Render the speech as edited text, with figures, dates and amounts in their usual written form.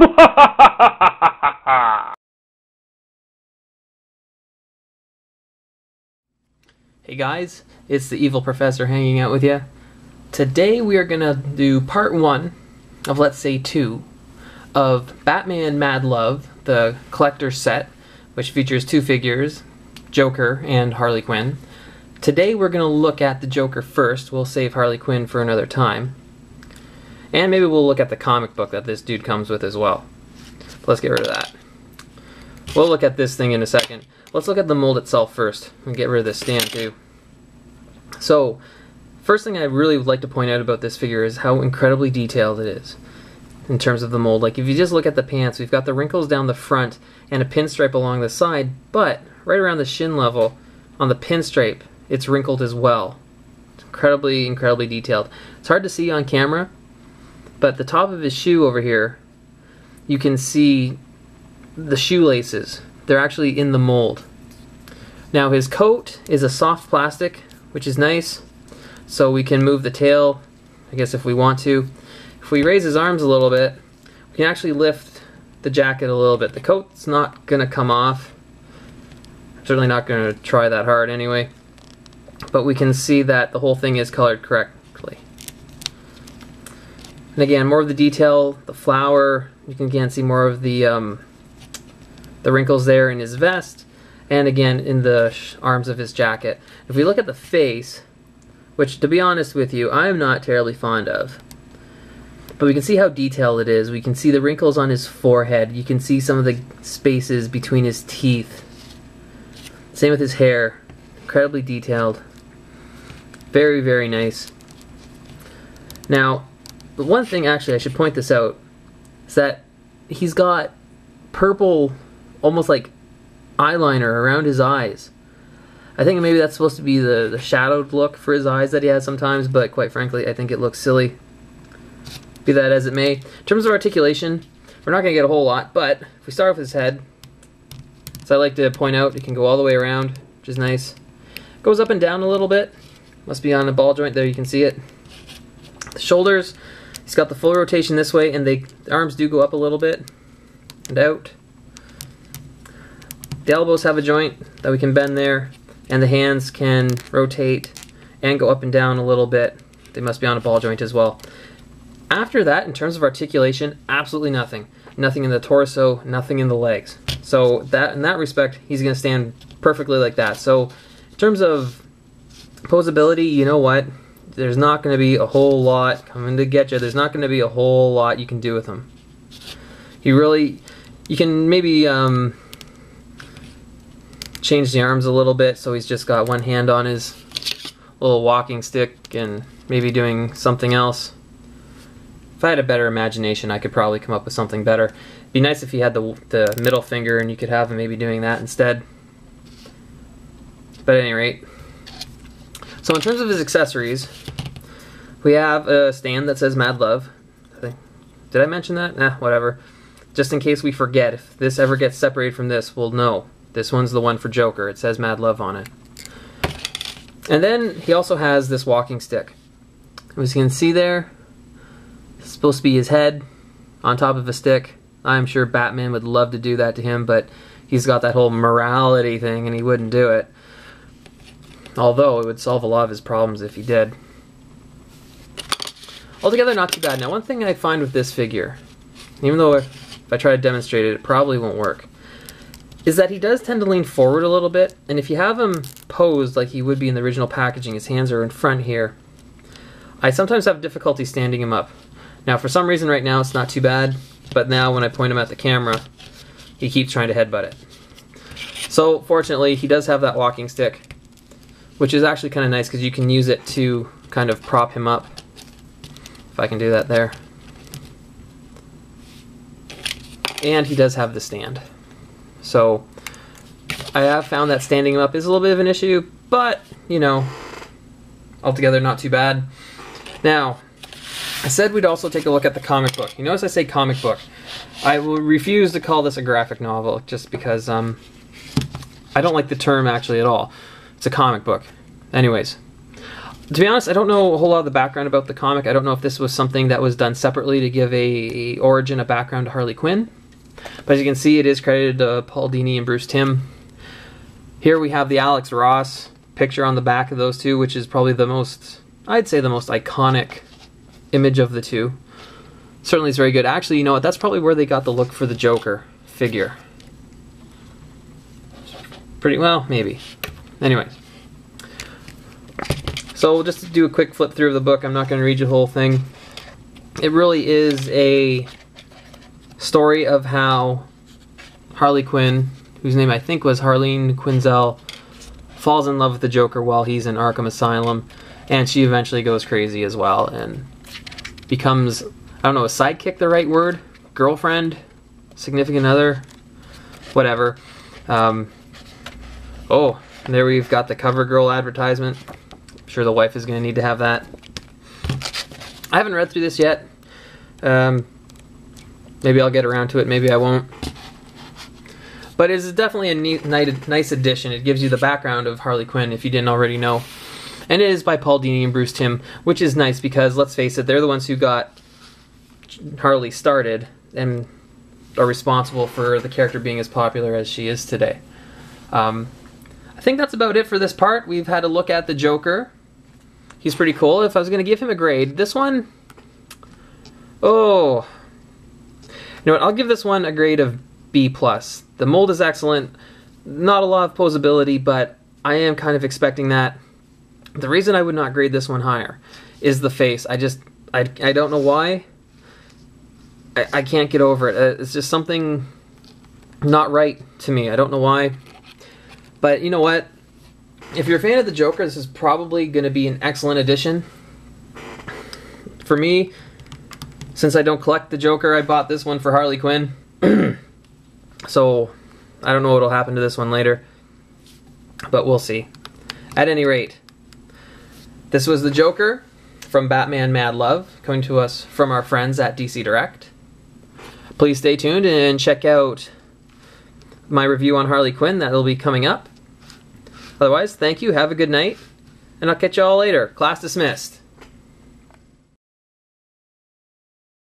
Hey guys, it's the Evil Professor hanging out with you. Today we are going to do part 1 of, let's say 2, of Batman Mad Love, the collector set, which features 2 figures, Joker and Harley Quinn. Today we're going to look at the Joker first. We'll save Harley Quinn for another time. And maybe we'll look at the comic book that this dude comes with as well. Let's get rid of that. We'll look at this thing in a second. Let's look at the mold itself first and get rid of this stand too. So, first thing I really would like to point out about this figure is how incredibly detailed it is in terms of the mold. Like if you just look at the pants, we've got the wrinkles down the front and a pinstripe along the side, but right around the shin level on the pinstripe, it's wrinkled as well. It's incredibly, incredibly detailed. It's hard to see on camera, but the top of his shoe over here, you can see the shoelaces. They're actually in the mold. Now his coat is a soft plastic, which is nice, so we can move the tail, I guess, if we want to. If we raise his arms a little bit, we can actually lift the jacket a little bit. The coat's not going to come off. I'm certainly not going to try that hard anyway. But we can see that the whole thing is colored correctly. And again, more of the detail, the flower, you can again see more of the wrinkles there in his vest, and again in the arms of his jacket. If we look at the face, which to be honest with you, I'm not terribly fond of, but we can see how detailed it is. We can see the wrinkles on his forehead. You can see some of the spaces between his teeth. Same with his hair. Incredibly detailed. Very, very nice. Now, the one thing actually I should point this out is that he's got purple, almost like eyeliner around his eyes. I think maybe that's supposed to be the shadowed look for his eyes that he has sometimes, but quite frankly, I think it looks silly. Be that as it may. In terms of articulation, we're not going to get a whole lot, but if we start with his head, so I like to point out, it can go all the way around, which is nice. Goes up and down a little bit. Must be on a ball joint there, you can see it. The shoulders, he's got the full rotation this way, and the arms do go up a little bit and out. The elbows have a joint that we can bend there, and the hands can rotate and go up and down a little bit. They must be on a ball joint as well. After that, in terms of articulation, absolutely nothing. Nothing in the torso, nothing in the legs. So that, in that respect, he's going to stand perfectly like that. So in terms of posability, you know what? There's not going to be a whole lot coming to get you. There's not going to be a whole lot you can do with him. You can maybe change the arms a little bit so he's just got one hand on his little walking stick and maybe doing something else. If I had a better imagination, I could probably come up with something better. It'd be nice if he had the middle finger and you could have him maybe doing that instead. But at any rate, so in terms of his accessories, we have a stand that says Mad Love. Did I mention that? Nah, whatever. Just in case we forget, if this ever gets separated from this, we'll know. This one's the one for Joker. It says Mad Love on it. And then he also has this walking stick. As you can see there, it's supposed to be his head on top of a stick. I'm sure Batman would love to do that to him, but he's got that whole morality thing and he wouldn't do it. Although it would solve a lot of his problems if he did. Altogether, not too bad. Now, one thing I find with this figure, even though if I try to demonstrate it, it probably won't work, is that he does tend to lean forward a little bit, and if you have him posed like he would be in the original packaging, his hands are in front here, I sometimes have difficulty standing him up. Now, for some reason right now it's not too bad, but now when I point him at the camera, he keeps trying to headbutt it. So, fortunately, he does have that walking stick, which is actually kind of nice because you can use it to kind of prop him up. If I can do that there. And he does have the stand. So, I have found that standing him up is a little bit of an issue, but, you know, altogether not too bad. Now, I said we'd also take a look at the comic book. You notice I say comic book. I will refuse to call this a graphic novel just because I don't like the term actually at all. It's a comic book. Anyways, To be honest, I don't know a whole lot of the background about the comic. I don't know if this was something that was done separately to give a origin, a background to Harley Quinn. But as you can see, it is credited to Paul Dini and Bruce Timm. Here we have the Alex Ross picture on the back of those two, which is probably the most, I'd say the most iconic image of the two. Certainly it's very good. Actually, you know what? That's probably where they got the look for the Joker figure. Pretty well, maybe. Anyways. So just to do a quick flip through of the book, I'm not going to read you the whole thing. It really is a story of how Harley Quinn, whose name I think was Harleen Quinzel, falls in love with the Joker while he's in Arkham Asylum, and she eventually goes crazy as well and becomes, I don't know, a sidekick the right word? Girlfriend? Significant other? Whatever. Oh, there we've got the CoverGirl advertisement. I'm sure the wife is going to need to have that. I haven't read through this yet. Maybe I'll get around to it, maybe I won't. But it's definitely a nice addition. It gives you the background of Harley Quinn if you didn't already know. And it is by Paul Dini and Bruce Timm, which is nice because, let's face it, they're the ones who got Harley started and are responsible for the character being as popular as she is today. I think that's about it for this part. We've had a look at the Joker. He's pretty cool. If I was going to give him a grade, this one... Oh... You know what, I'll give this one a grade of B+. The mold is excellent. Not a lot of posability, but I am kind of expecting that. The reason I would not grade this one higher is the face. I don't know why. I can't get over it. It's just something not right to me. I don't know why. But you know what? If you're a fan of the Joker, this is probably going to be an excellent addition. For me, since I don't collect the Joker, I bought this one for Harley Quinn. So, I don't know what will happen to this one later. But we'll see. At any rate, this was the Joker from Batman Mad Love, coming to us from our friends at DC Direct. Please stay tuned and check out my review on Harley Quinn. That'll be coming up. Otherwise, thank you, have a good night, and I'll catch you all later. Class dismissed.